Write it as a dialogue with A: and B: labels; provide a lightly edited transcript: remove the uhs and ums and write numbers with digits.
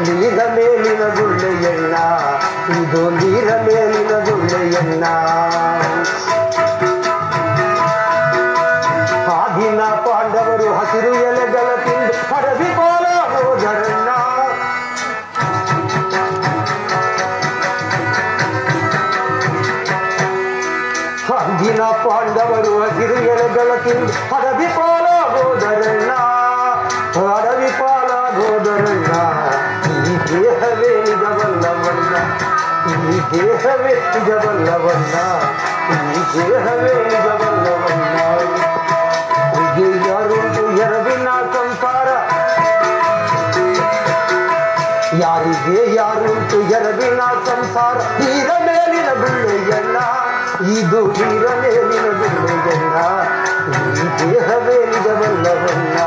A: ನೀರ ಮೇಲಿನ ಗುಳ್ಳೆಯಣ್ಣ ಇದು ನೀರ ಮೇಲಿನ ಗುಳ್ಳೆಯಣ್ಣ ಆ ದಿನ ಪಾಂಡವರು ಹಸಿರು ಎಲೆಗಳ ತಿಂದು ಹಡದಿ ಪಾಲ ಹೋದರಣ್ಣ ಅಂದಿನ ಪಾಂಡವರು ಹಸಿರು ಎಲೆಗಳ ತಿಂದು ಹಡದಿ ಪಾಲ ಹೋದರಣ್ಣ ಹಡದಿ ಪಾಲ ಹೋದರಣ್ಣ ಈ ದೇಹವೇ ನಿಜವಲ್ಲವಣ್ಣ ಈ ದೇಹವೇ ನಿಜವಲ್ಲವಣ್ಣ ಈ ದೇಹವೇ ನಿಜವಲ್ಲವಣ್ಣ ಯಾರುಂಟು ಎರವಿನ ಸಂಸಾರ ಯಾರಿಗೆ ಯಾರುಂಟು ಎರವಿನ ಸಂಸಾರ ನೀರ ಮೇಲಿನ ಗುಳ್ಳೆಯಣ್ಣ ಇದು ನೀರ ಮೇಲಿನ ಗುಳ್ಳೆಯಣ್ಣ ಈ ದೇಹವೇ ನಿಜವಲ್ಲವಣ್ಣ